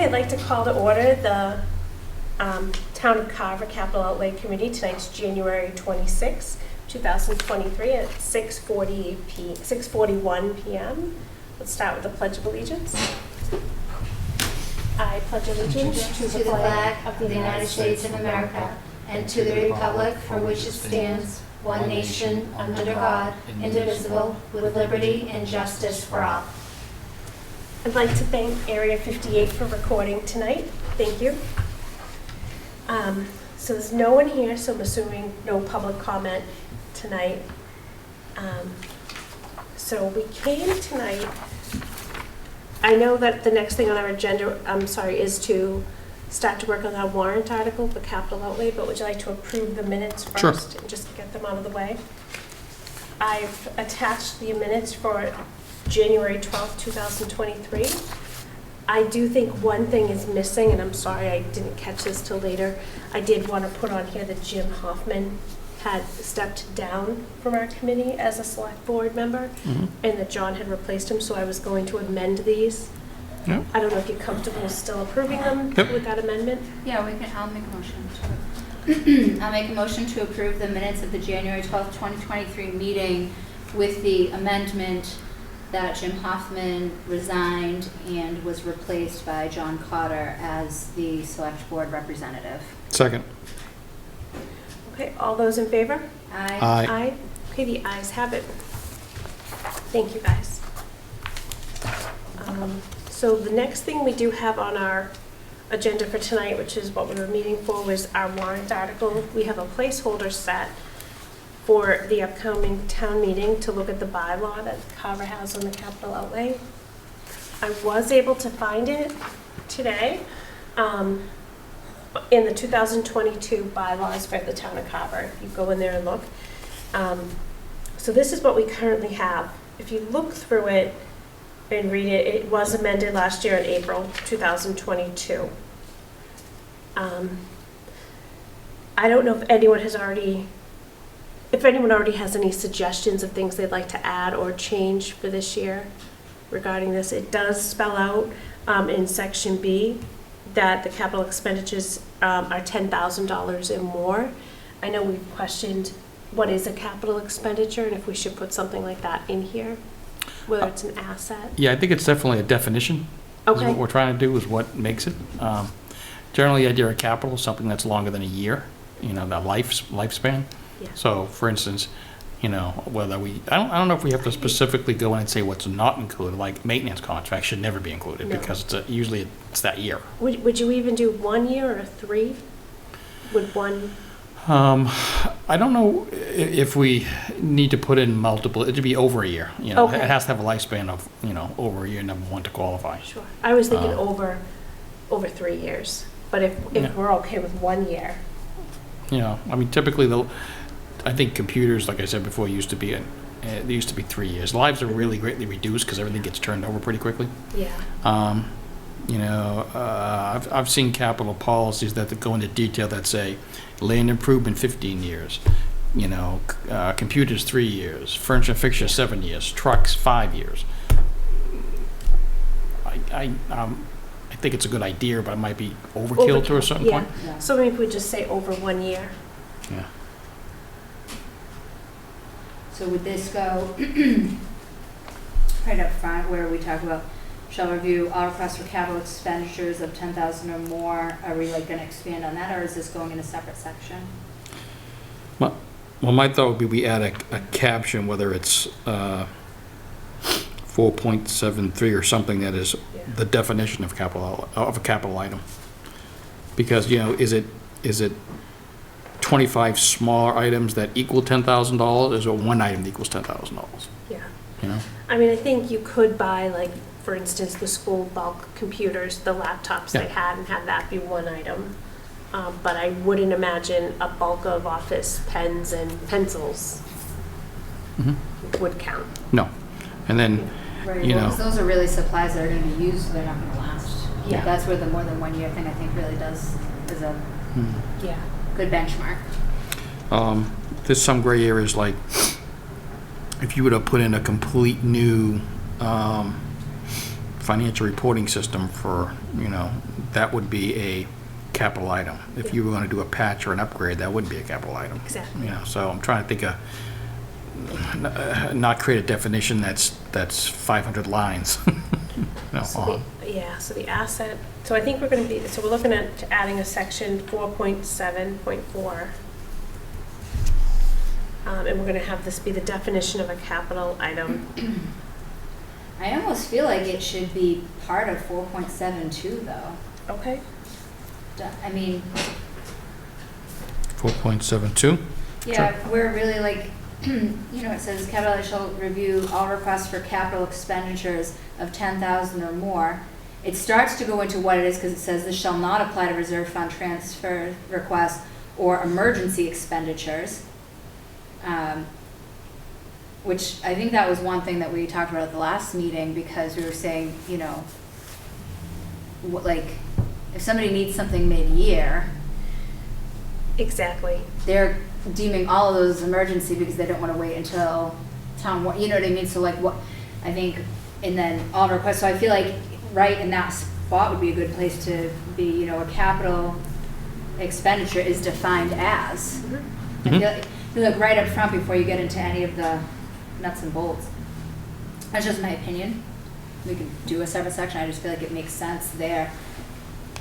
Okay, I'd like to call to order the Town of Carver Capital Outlay Committee. Tonight's January 26, 2023 at 6:41 p.m. Let's start with the Pledge of Allegiance. I pledge allegiance to the flag of the United States of America and to the republic for which it stands, one nation, under God, indivisible, with liberty and justice for all. I'd like to thank Area 58 for recording tonight. Thank you. So there's no one here, so I'm assuming no public comment tonight. So we came tonight. I know that the next thing on our agenda, is to start to work on that warrant article for capital outlay, but would you like to approve the minutes first? Sure. And just get them out of the way? I've attached the minutes for January 12th, 2023. I do think one thing is missing, and I'm sorry I didn't catch this till later. I did want to put on here that Jim Hoffman had stepped down from our committee as a select board member, and that John had replaced him, so I was going to amend these. Yep. I don't know if you're comfortable still approving them with that amendment? Yeah, I'll make a motion to I'll make a motion to approve the minutes of the January 12th, 2023 meeting with the amendment that Jim Hoffman resigned and was replaced by John Cotter as the select board representative. Second. Okay, all those in favor? Aye. Aye. Okay, the ayes have it. Thank you, guys. So the next thing we do have on our agenda for tonight, which is what we were meeting for, was our warrant article. We have a placeholder set for the upcoming town meeting to look at the bylaw that Carver has on the capital outlay. I was able to find it today in the 2022 bylaws for the town of Carver. You go in there and look. So this is what we currently have. If you look through it and read it, it was amended last year in April 2022. I don't know if anyone already has any suggestions of things they'd like to add or change for this year regarding this. It does spell out in section B that the capital expenditures are $10,000 and more. I know we've questioned what is a capital expenditure and if we should put something like that in here, whether it's an asset. Yeah, I think it's definitely a definition. Okay. What we're trying to do is what makes it. Generally, the idea of capital is something that's longer than a year, the lifespan. Yeah. So, for instance, whether I don't know if we have to specifically go in and say what's not included, like maintenance contracts should never be included because usually it's that year. Would you even do 1 year or 3? Would one? I don't know if we need to put in multiple. It should be over a year. Okay. It has to have a lifespan of over a year, number one, to qualify. Sure. I was thinking over 3 years, but if we're okay with 1 year. Typically I think computers, like I said before, used to be 3 years. Lives are really greatly reduced because everything gets turned over pretty quickly. Yeah. I've seen capital policies that go into detail that say land improvement 15 years, computers 3 years, furniture and fixture 7 years, trucks 5 years. I think it's a good idea, but it might be overkill to a certain point. Yeah. So maybe if we just say over 1 year. Yeah. So would this go right up front where we talk about shall review all requests for capital expenditures of $10,000 or more? Are we going to expand on that, or is this going in a separate section? Well, my thought would be we add a caption, whether it's 4.73 or something that is the definition of a capital item. Because is it 25 smaller items that equal $10,000, or one item that equals $10,000? Yeah. I think you could buy, like, for instance, the school bulk computers, the laptops they had, and have that be one item. But I wouldn't imagine a bulk of office pens and pencils would count. No. And then, Right, because those are really supplies that are going to be used, so they're not going to last. Yeah. That's where the more than 1 year thing, I think, really is a good benchmark. there's some gray areas, like if you were to put in a complete new, if financial reporting system for, that would be a capital item. If you were going to do a patch or an upgrade, that would be a capital item. Exactly. So I'm trying to think of, not create a definition that's 500 lines. So the asset, so I think we're going to be, so we're looking at adding a section 4.7.4. And we're going to have this be the definition of a capital item. I almost feel like it should be part of 4.72 though. Okay. I mean, 4.72? yeah, we're really like, it says capital shall review all requests for capital expenditures of 10,000 or more. It starts to go into what it is because it says this shall not apply to reserve fund transfer requests or emergency expenditures. Which I think that was one thing that we talked about at the last meeting because we were saying, like if somebody needs something mid-year, Exactly. they're deeming all of those emergency because they don't want to wait until you know what I mean? So like what, I think, and then all requests, so I feel like right in that spot would be a good place to be, a capital expenditure is defined as. Mm-hmm. I feel like right up front before you get into any of the nuts and bolts. That's just my opinion. We could do a separate section, I just feel like it makes sense there.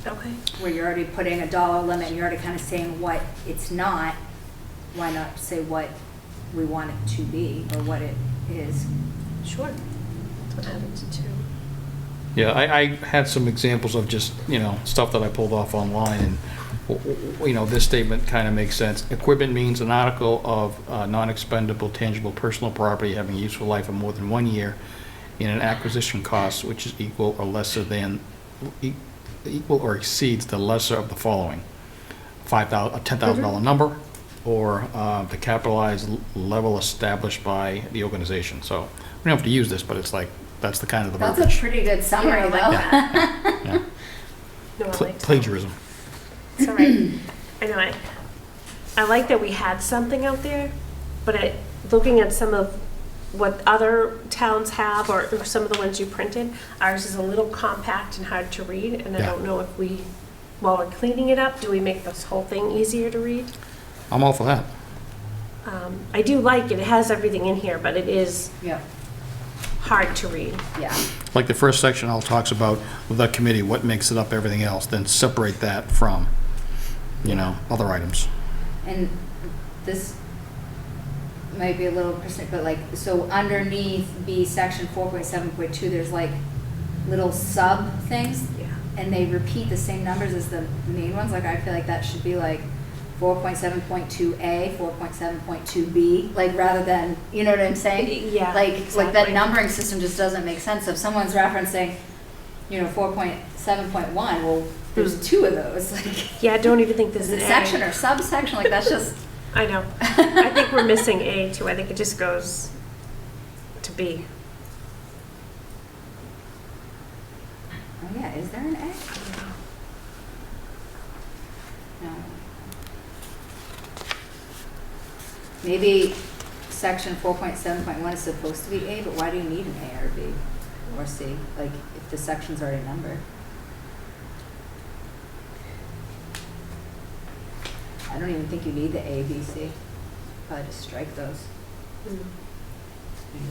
Okay. Where you're already putting a dollar limit and you're already kind of saying what it's not, why not say what we want it to be or what it is? Sure. That's what happens too. Yeah, I had some examples of just, stuff that I pulled off online, and, this statement kind of makes sense. Equipment means an article of non-expendable tangible personal property having a useful life of more than 1 year in an acquisition cost which is equal or exceeds the lesser of the following: a $10,000 number, or the capitalized level established by the organization. So we don't have to use this, but it's like, that's the kind of the That's verbiage. a pretty good summary, Yeah, I like though. that. Yeah. No, I like that. Plagiarism. It's all right. I know, I like that we had something out there, but looking at some of what other towns have, or some of the ones you printed, ours is a little compact and hard to read, and I Yeah. don't know if we, while we're cleaning it up, do we make this whole thing easier to read? I'm all for that. I do like it, it has everything in here, but it is Yep, hard to read. yeah. Like the first section all talks about the committee, what makes it up, everything else, then separate that from, other items. And this might be a little percent, but like, so underneath B section 4.7.2, there's like little sub things, Yeah. and they repeat the same numbers as the main ones. Like, I feel like that should be like 4.7.2A, 4.7.2B, like rather than, you know what I'm saying? Yeah, Like that exactly. numbering system just doesn't make sense. If someone's referencing, 4.7.1, well, there's two of those. Like, Yeah, I don't even think is there's it an section A. or subsection? Like, that's just. I know. I think we're missing A too. I think it just goes to B. Oh yeah, is there an A? No. Maybe section 4.7.1 is supposed to be A, but why do you need an A or B or C? Like, if the section's already numbered. I don't even think you need the A, B, C. Probably just strike those. Mm.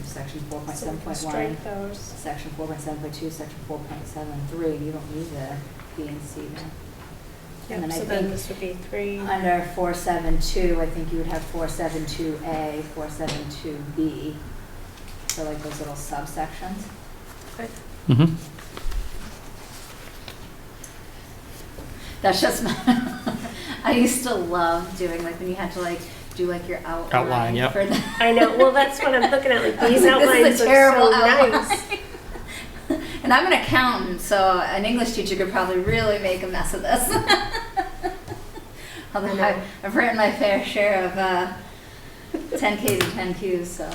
Section So we can 4.7.1. strike those. Section 4.7.2, section 4.73, you don't need the B and C then. And Yep, then I so then think this would be 3. under 4.7.2, I think you would have 4.7.2A, 4.7.2B. So like those little subsections. Okay. Mm-hmm. That's just my, I used to love doing like when you had to like do like your outline Yep. for the. I know. Well, that's what I'm looking at. Like these This is a outlines look terrible so outline. nice. And I'm an accountant, so an English teacher could probably really make a mess of this. Although I know. I've written my fair share of 10Ks and 10Qs, so.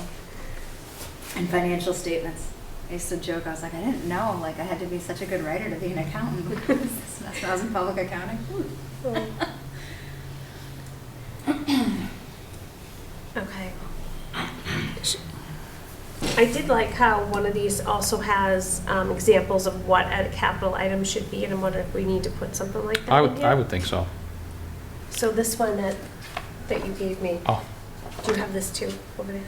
And financial statements. I used to joke, I was like, I didn't know, like I had to be such a good writer to be an accountant. This semester I was in public accounting. Okay. I did like how one of these also has examples of what a capital item should be, and I'm wondering if we need to put something like that in here. I would think so. So this one that you gave me, Oh, do you have this too over there?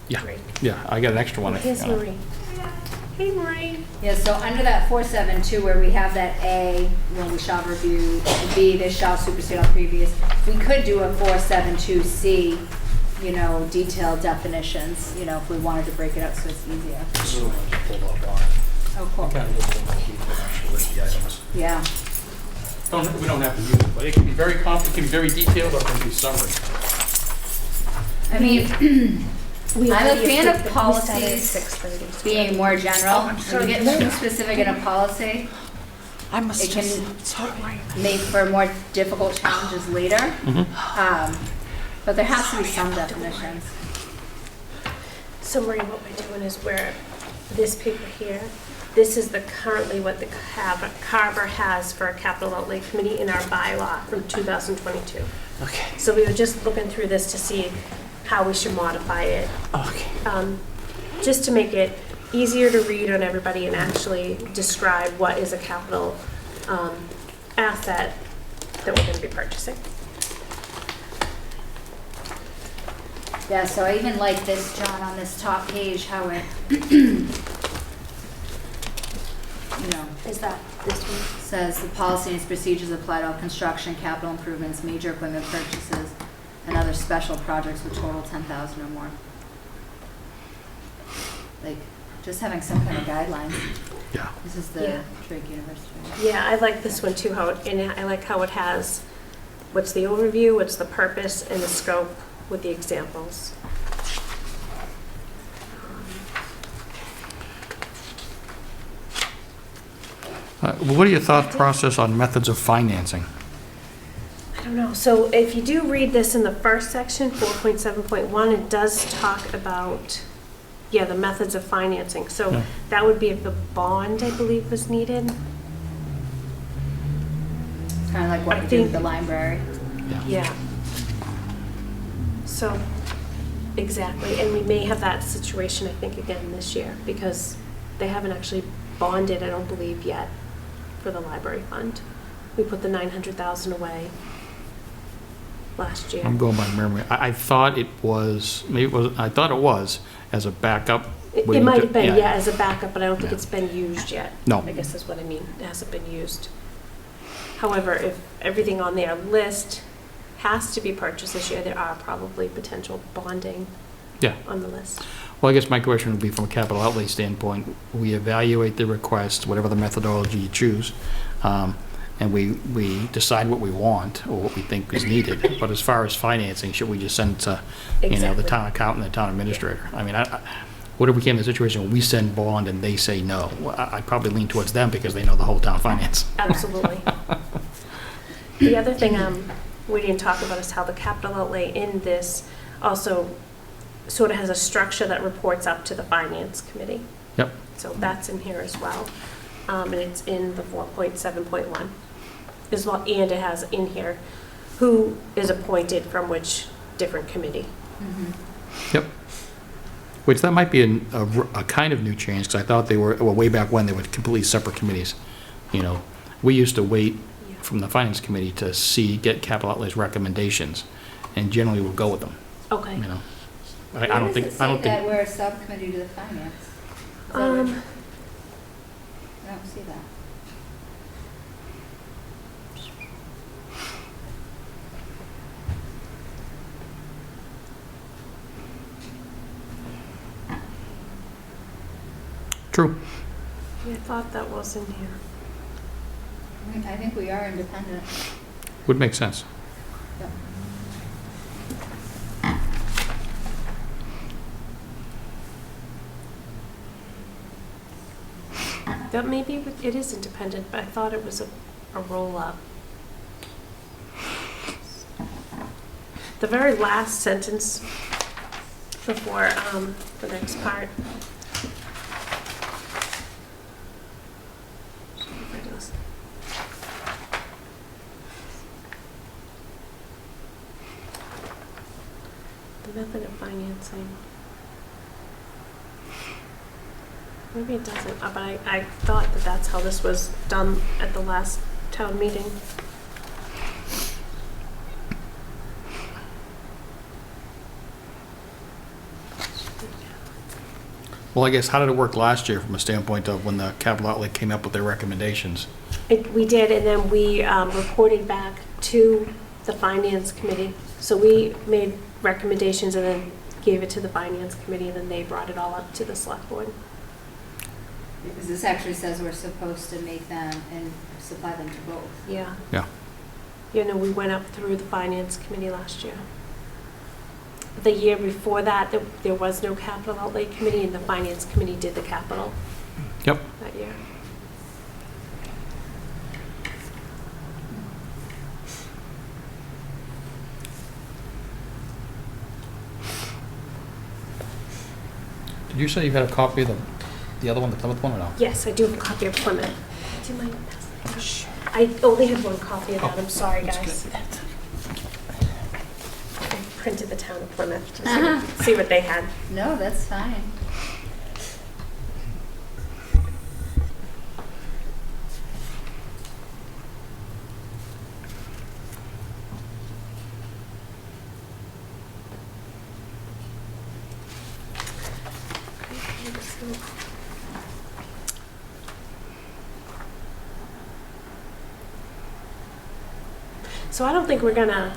yeah, Great. yeah, I got an extra one. Here's Marie. Hey, Marie. Yeah, so under that 472, where we have that A, when we shall review, and B, this shall supersede all previous, we could do a 472C, detailed definitions, if we wanted to break it up so it's easier. This is the one I just pulled up on. Oh, cool. Kind of looks like you can actually list the items. Yeah. We don't have to use it, but it can be very it can be very detailed, or it can be summary. I mean, I'm a already fan of approved it. We started at policies 6:30. so- being more general. When sorry. you get too specific in a policy, it can make for more difficult challenges later. But there has to be some definitions. So Marie, what we're doing is this paper here, this is currently what the Carver has for a capital outlay committee in our bylaw from 2022. Okay. So we were just looking through this to see how we should modify it, Okay. just to make it easier to read on everybody and actually describe what is a capital asset that we're going to be purchasing. Yeah, so I even like this, John, on this top page, how it, Is that this one? says the policy and its procedures apply to all construction, capital improvements, major equipment purchases, and other special projects with total 10,000 or more. Like, just having some kind of guidelines. Yeah. This is the Yeah. Drake University. Yeah, I like this one too, and I like how it has what's the overview, what's the purpose, and the scope with the examples. What are your thought process on methods of financing? I don't know. So if you do read this in the first section, 4.7.1, it does talk about, the methods of financing. So Yeah. that would be if the bond, I believe, was needed. Kind of like I what we did think- with the library. Yeah. So, exactly. And we may have that situation, I think, again this year, because they haven't actually bonded, I don't believe, yet for the library fund. We put the 900,000 away last year. I'm going by memory. I thought it was, I thought it was as a backup. It might have been, Yeah. as a backup, but I don't think Yeah. it's been used yet. No. I guess is what I mean. It hasn't been used. However, if everything on their list has to be purchased this year, there are probably potential bonding Yeah. on the list. Well, I guess my question would be from a capital outlay standpoint, we evaluate the request, whatever the methodology you choose, and we decide what we want or what we think is needed. But as far as financing, should we just send it to, the Exactly. town accountant, the town administrator? I mean, what if we came in a situation where we send bond and they say no? Well, I'd probably lean towards them because they know the whole town finance. Absolutely. The other thing we didn't talk about is how the capital outlay in this also sort of has a structure that reports up to the finance committee. Yep. So that's in here as well. And it's in the 4.7.1 as well, and it has in here who is appointed from which different committee. Yep. Which that might be a kind of new change, because I thought they were, well, way back when, they were completely separate committees. We used to wait from the finance committee to get capital outlays recommendations, and generally we'll go with them, Okay. I don't think, Why does it say that we're a subcommittee to the finance? Is that what- I don't see that. True. I thought that was in here. I think we are independent. Would make sense. Yep. That maybe it is independent, but I thought it was a roll-up. The very last sentence before the next part. The method of financing. Maybe it doesn't, but I thought that that's how this was done at the last town meeting. Well, I guess, how did it work last year from a standpoint of when the capital outlay came up with their recommendations? We did, and then we reported back to the finance committee. So we made recommendations and then gave it to the finance committee, and then they brought it all up to the select board. Because this actually says we're supposed to make them and supply them to both. Yeah. Yeah. You know, we went up through the finance committee last year. The year before that, there was no capital outlay committee, and the finance committee did the capital Yep. that year. Did you say you had a copy of the other one, the Plymouth one, or no? Yes, I do have a copy of Plymouth. Do you mind passing? Sure. I only have one copy of that, I'm sorry, That's guys. good. I printed the town of Plymouth to see what they had. No, that's fine. So I don't think we're gonna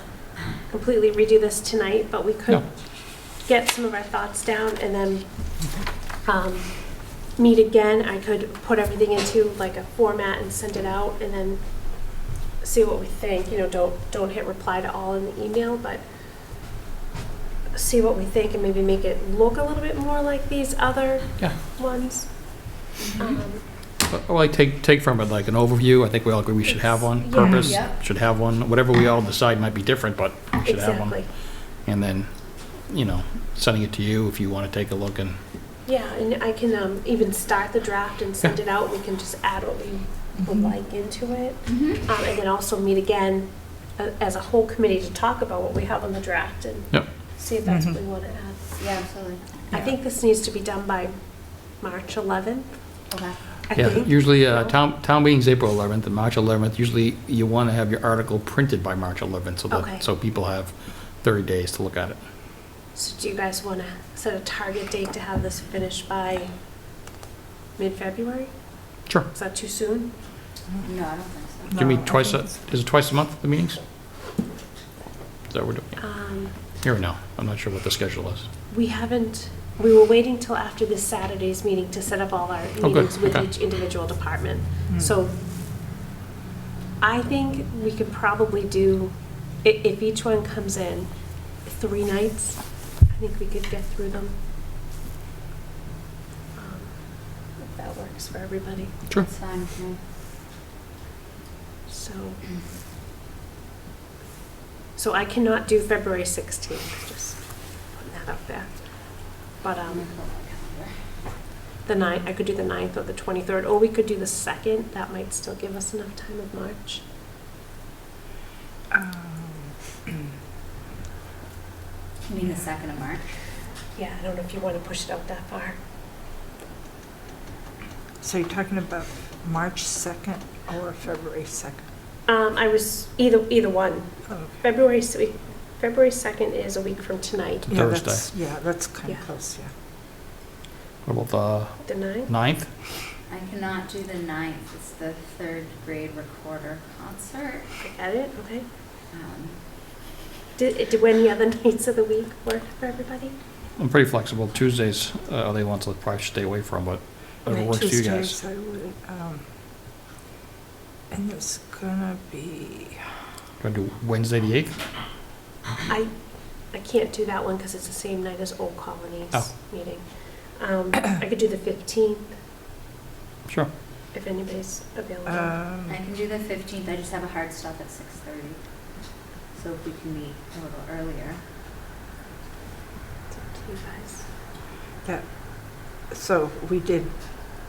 completely redo this tonight, but we could No. get some of our thoughts down and then meet again. I could put everything into like a format and send it out and then see what we think. You know, don't hit reply to all in the email, but see what we think and maybe make it look a little bit more like these other Yeah. ones. Well, I take from it like an overview. I think we all agree we should have one. Yeah. Purpose, Yep. should have one. Whatever we all decide might be different, but we should have one. Exactly. And then, you know, sending it to you if you want to take a look and, Yeah, and I can even start the draft and send it out. We can just add what we would like into it. Mm-hmm. And then also meet again as a whole committee to talk about what we have on the draft and Yep. see if that's what we want to add. Yeah, absolutely. I think this needs to be done by March 11th, Okay. I yeah, think. usually, No? town meeting's April 11th and March 11th. Usually you want to have your article printed by March 11th so Okay. that, so people have 30 days to look at it. So do you guys want to set a target date to have this finished by mid-February? Sure. Is that too soon? No, I don't think so. Do you meet No, I twice, think is it twice a month, the meetings? Is that what we're doing? Here or no? I'm not sure what the schedule is. We were waiting till after this Saturday's meeting to set up all our Oh, good. meetings with Okay. each individual department. So I think we could probably do, if each one comes in 3 nights, I think we could get through them. If that works for everybody. Sure. That's fine with me. So I cannot do February 16th, just putting that out there. But Let me pull up my calendar. the 9th, I could do the 9th or the 23rd, or we could do the 2nd. That might still give us enough time of March. You mean the 2nd of March? Yeah, I don't know if you want to push it out that far. So you're talking about March 2nd or February 2nd? I was either one. Oh, February 2nd is a week from tonight. yeah, Thursday. that's kind Yeah. of close, yeah. What about The 9th? the 9th? I cannot do the 9th. It's the 3rd grade recorder concert. I got it, okay. Um, Do any other nights of the week work for everybody? I'm pretty flexible. Tuesdays are the ones I'll probably stay away from, but whatever Right, works for you guys. Tuesdays I would, and it's gonna be, Gonna do Wednesday the 8th? I can't do that one because it's the same night as Old Colony's Oh. meeting. I could do the 15th Sure. if anybody's available. I can do the 15th. I just have a hard stop at 6:30. So if we can meet a little earlier. It's up to you guys. that, so we did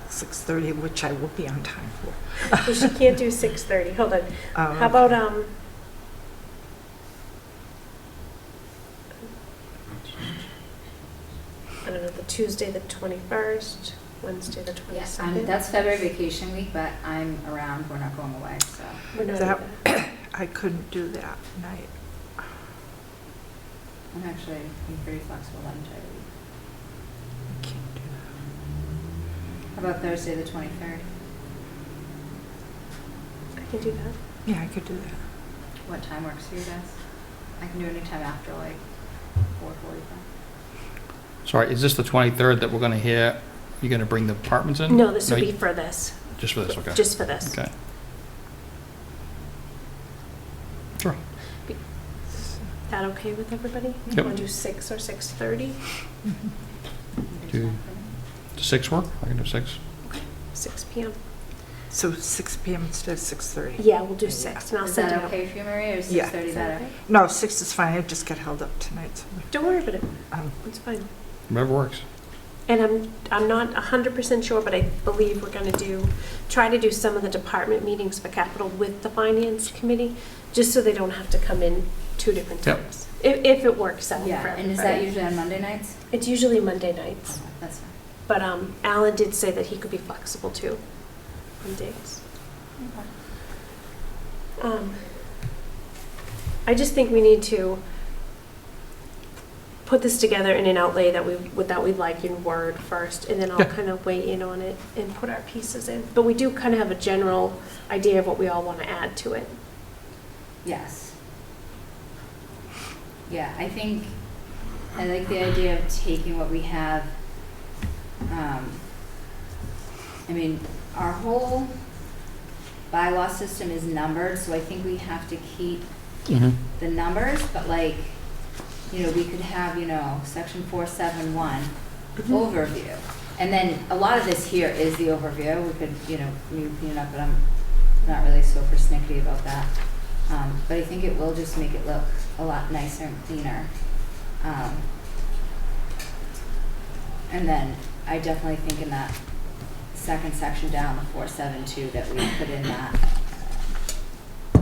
6:30, which I will be on time for. Well, she can't do 6:30. Hold on. Um, How about, I don't know, the Tuesday, the 21st? Wednesday the Yeah, 22nd. that's February vacation week, but I'm around, we're not going away, so. We're not That- either. I couldn't do that night. I'm actually being pretty flexible that entire week. I can't do that. How about Thursday, the 23rd? I can do that. Yeah, I could do that. What time works for you guys? I can do any time after like 4:45. Sorry, is this the 23rd that we're going to hear, you're going to bring the departments in? No, this would you- be for this, Just for this, okay. just for this. Okay. Sure. That okay with everybody? Yep. Want to do 6 or 6:30? Do 6 work? I can do 6. 6 p.m. So 6 p.m. instead of 6:30? Yeah, we'll do 6, and I'll Is send that it out. okay for you, Maria, or is Yeah. 6:30 Is that better? okay? No, 6 is fine. I just got held up tonight. So, Don't worry about it. um, It's fine. Whatever works. And I'm not 100% sure, but I believe we're going to try to do some of the department meetings for capital with the finance committee, just so they don't have to come in 2 different Yep. times. If it works out for Yeah, everybody. and is that usually on Monday nights? It's usually Monday nights, Okay, that's fine. but Alan did say that he could be flexible too on dates. I just think we need to put this together in an outlay that we'd like in Word first, and then I'll Yeah. kind of weigh in on it and put our pieces in. But we do kind of have a general idea of what we all want to add to it. Yes. Yeah, I think, I like the idea of taking what we have. I mean, our whole bylaw system is numbered, so I think we have to keep Mm-hmm. the numbers, but like, you know, we could have, you know, section 471 overview. And then a lot of this here is the overview. We could, you know, maybe clean it up, but I'm not really so persnickety about that. But I think it will just make it look a lot nicer and cleaner. And then I definitely think in that second section down, the 472, that we put in that,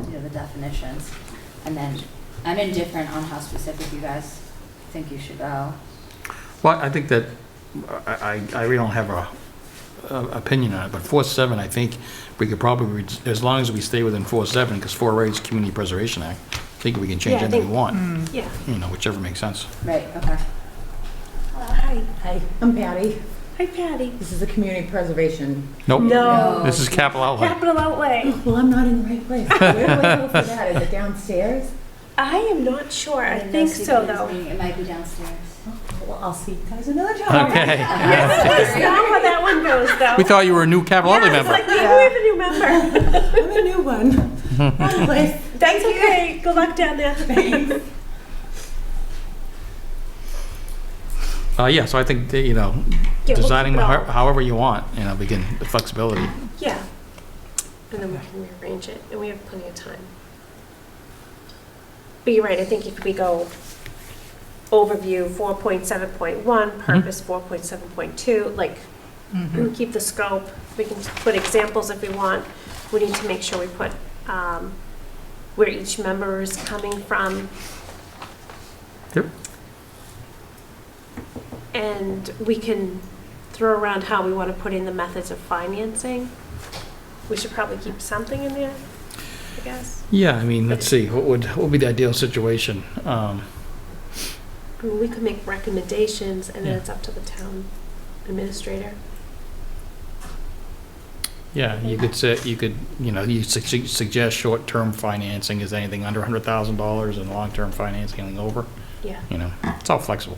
you know, the definitions. And then I'm indifferent on how specific you guys think you should go. Well, I think that, I really don't have a opinion on it, but 4.7, I think we could probably, as long as we stay within 4.7, because 4A is Community Preservation Act, I think we can change Yeah, I anything we think- want, Yeah. you know, whichever makes sense. Right, okay. Hi. Hi, I'm Patty. Hi, Patty. This is the community preservation. Nope. No. This is capital outlay. Capital outlay. Well, I'm not in the right place. Where do I go for that? Is it downstairs? I am not sure. I didn't think know so, CPS though. meeting, it might be downstairs. Oh, well, I'll see you guys another time. Okay. Yes, let us know how that one goes, though. We thought you were a new capital outlay Yeah, it's member. like, maybe we have a new member. I'm a new one. Out of place. That's okay. Good luck down there. Thanks. Yeah, so I think, that, you know, Yeah, we'll designing keep it all. however you want, you know, begin the flexibility. Yeah. And then we can rearrange it, and we have plenty of time. But you're right, I think if we go overview 4.7.1, purpose 4.7.2, like, we keep the scope, we can put examples if we want. We need to make sure we put where each member is coming from. Yep. And we can throw around how we want to put in the methods of financing. We should probably keep something in there, I guess. Yeah, I mean, let's see, what would be the ideal situation? I mean, we could make recommendations, and then Yeah. it's up to the town administrator. Yeah, you could say, you know, you suggest short-term financing is anything under $100,000 and long-term financing anything over, Yeah. you know, it's all flexible.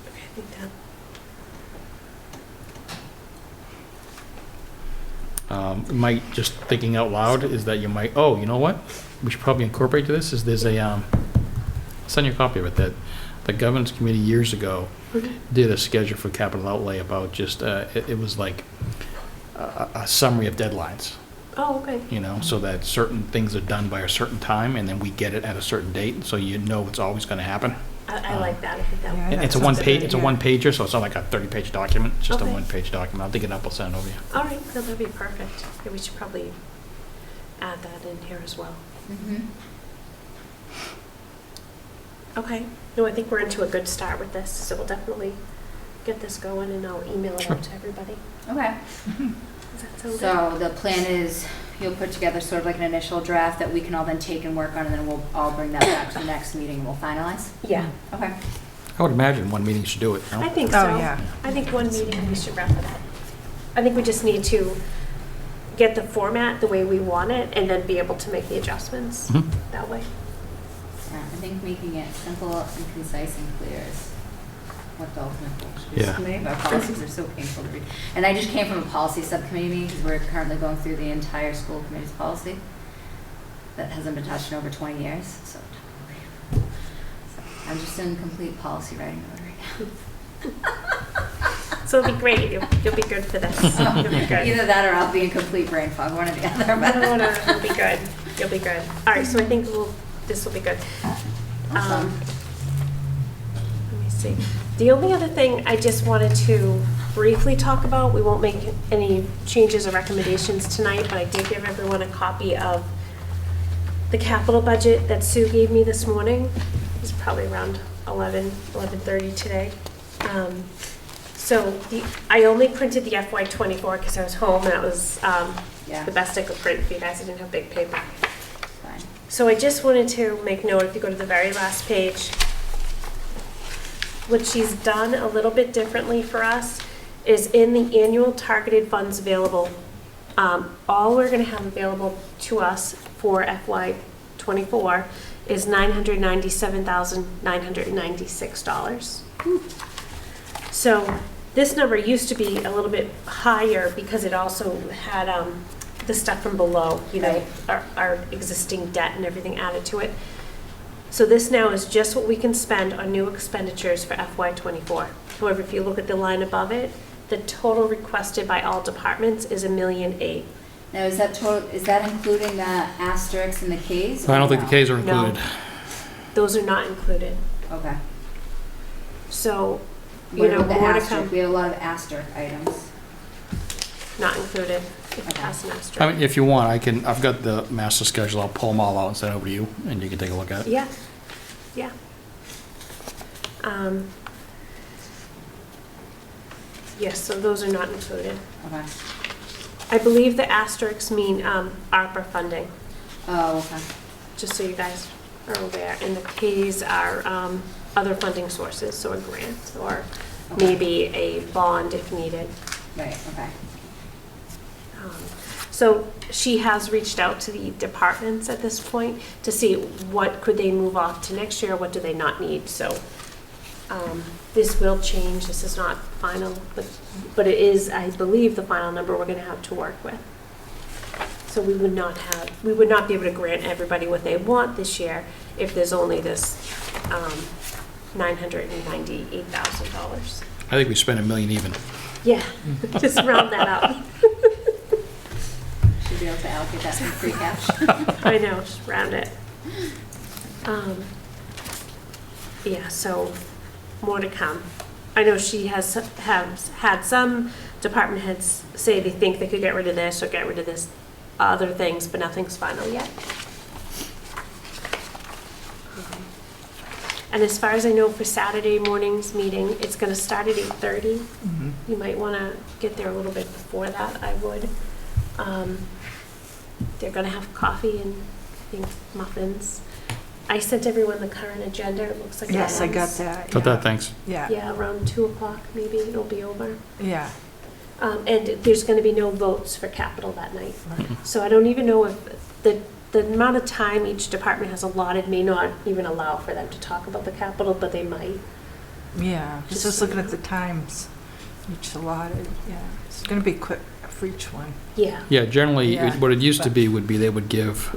Okay, I think that. Might, just thinking out loud, is that you might, oh, you know what? We should probably incorporate to this, is there's a, I'll send you a copy of it, that the governance committee years ago did a schedule for capital outlay about just, it was like a summary of deadlines, Oh, okay. you know, so that certain things are done by a certain time, and then we get it at a certain date, so you know it's always gonna happen. I like that. I think that Yeah, would. It's a that one sounds page, good, it's a yeah. one pager, so it's not like a 30-page document, it's just a Okay. one-page document. I'll dig it up, I'll send it over to you. All right, no, that'd be perfect. Yeah, we should probably add that in here as well. Mm-hmm. Okay. No, I think we're into a good start with this, so we'll definitely get this going and I'll email it Sure. out to everybody. Okay. Does that sound good? So the plan is you'll put together sort of like an initial draft that we can all then take and work on, and then we'll all bring that back to the next meeting and we'll finalize? Yeah, Okay. I would imagine one meeting should do it, no? I think so. Oh, yeah. I think one meeting we should wrap it up. I think we just need to get the format the way we want it and then be able to make the adjustments Mhm. that way. Yeah, I think making it simple and concise and clear is what the ultimate goal should be. Yeah. So many of our policies are so painful to read. And I just came from a policy subcommittee meeting because we're currently going through the entire school committee's policy that hasn't been touched in over 20 years, so I'm just in complete policy writing mode right now. So it'll be great. You'll be good for this. You'll be good. Either that or I'll be in complete brain fog, one or the other. No, you'll be good. You'll be good. All right, so I think this will be good. Awesome. Let me see. The only other thing I just wanted to briefly talk about, we won't make any changes or recommendations tonight, but I did give everyone a copy of the capital budget that Sue gave me this morning. It's probably around 11:30 today. So I only printed the FY '24 because I was home and that was Yeah. the best I could print for you guys. I didn't have big paper. Fine. So I just wanted to make note, if you go to the very last page, what she's done a little bit differently for us is in the annual targeted funds available, all we're gonna have available to us for FY '24 is $997,996. So this number used to be a little bit higher because it also had the stuff from below, you know, our existing debt and everything added to it. So this now is just what we can spend on new expenditures for FY '24. However, if you look at the line above it, the total requested by all departments is $1,000,008. Now, is that total, is that including the asterisks and the Ks? I don't think the or Ks are No. included. Those are not included. no? Okay. So, you What know, about the more to asterisk? come, We have a lot of asterisk items. not included. If Okay. you pass an I asterisk. mean, if you want, I've got the master schedule, I'll pull them all out and send it over to you, and you can take a look at it. Yeah, yeah. Yes, so those are not included. Okay. I believe the asterisks mean ARPA funding, Oh, okay. just so you guys are aware. And the Ks are other funding sources, so a grant or Okay. maybe a bond if needed. Right, okay. So she has reached out to the departments at this point to see what could they move off to next year, what do they not need. So this will change, this is not final, but it is, I believe, the final number we're gonna have to work with. So we would not be able to grant everybody what they want this year if there's only this $998,000. I think we spent $1 million even. Yeah, just round that up. Should be able to allocate that from free cash. I know, just round it. Yeah, so more to come. I know she has had some department heads say they think they could get rid of this or get rid of this other things, but nothing's final yet. And as far as I know, for Saturday morning's meeting, it's gonna start at 8:30. You might wanna get there a little bit before that, I would. They're gonna have coffee and, I think, muffins. I sent everyone the current agenda, it looks like. it Yes, I got ends. that. Got that, thanks. Yeah, Yeah, around 2:00 maybe, it'll be over. yeah. And there's gonna be no votes for capital that night. So I don't even know if the amount of time each department has allotted may not even allow for them to talk about the capital, but they might. Yeah, Just just so looking you at know. the times each allotted, yeah. It's gonna be quick for each one. Yeah, Yeah, generally, Yeah, what it used to but- be would be they would give,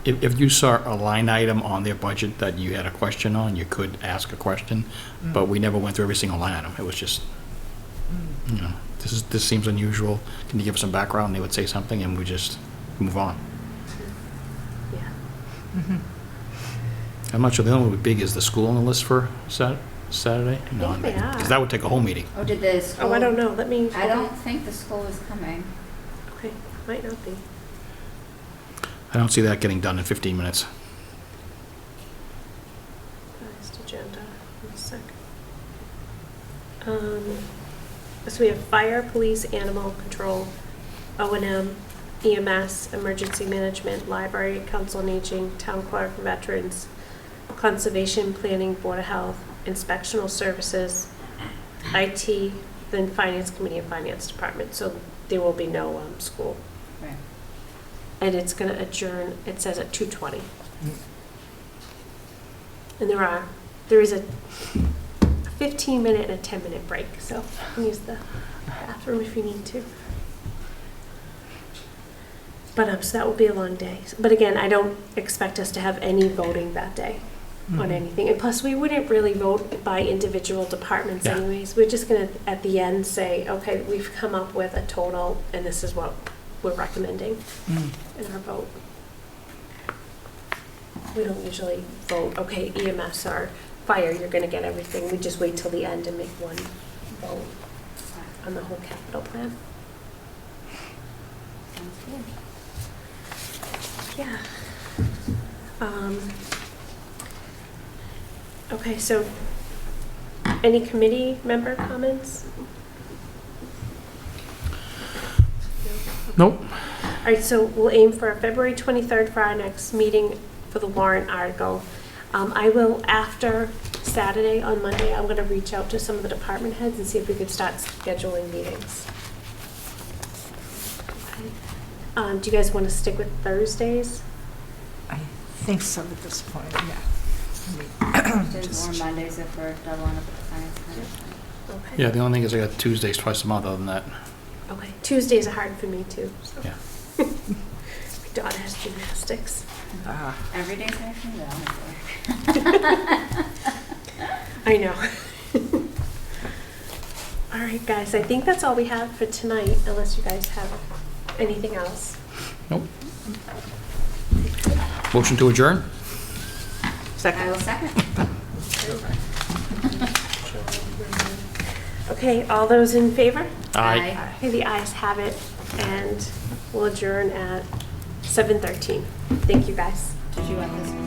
if you saw a line item on their budget that you had a question on, you could ask a question, but we never went through every single line item. It was just, you know, this seems unusual. Can you give us some background? They would say something and we just move on. yeah. I'm not sure, the only one big is the school on the list for Saturday? No, think they are. because that would take a whole meeting. Oh, did the school? Oh, I don't know, let me. I don't think the school is coming. Okay, might not be. I don't see that getting done in 15 minutes. So we have fire, police, animal control, O&M, EMS, emergency management, library, council on aging, town clerk, veterans, conservation, planning, board of health, inspectional services, IT, then finance committee and finance department. So there will be no school. Right. And it's going to adjourn, it says at 2:20. And there is a 15-minute and a 10-minute break, so you can use the bathroom if you need to. But so that will be a long day. But again, I don't expect us to have any voting that day on anything. And plus, we wouldn't really vote by individual departments Yeah. anyways. We're just going to, at the end, say, okay, we've come up with a total, and this is what we're recommending in our vote. We don't usually vote, okay, EMS or fire, you're going to get everything. We just wait till the end and make one vote on the whole capital plan. Sounds good. Yeah. Okay, so any committee member comments? Nope. All right, so we'll aim for February 23rd for our next meeting for the warrant article. I will, after Saturday, on Monday, I'm going to reach out to some of the department heads and see if we could start scheduling meetings. Okay. Do you guys want to stick with Thursdays? I think so at this point, yeah. Tuesdays or Mondays if we're doubling up with the finance committee. Okay. Yeah, the only thing is I got Tuesdays twice a month other than that. Okay. Tuesdays are hard for me too. So. Yeah. My daughter has gymnastics. Every day's hard for me, I know. All right, guys. I think that's all we have for tonight, unless you guys have anything else. Nope. Motion to adjourn? I Second. will second. Okay, all those in favor? Aye. Okay, the ayes have it, and we'll adjourn at 7:13. Thank you, guys. Did you want this one?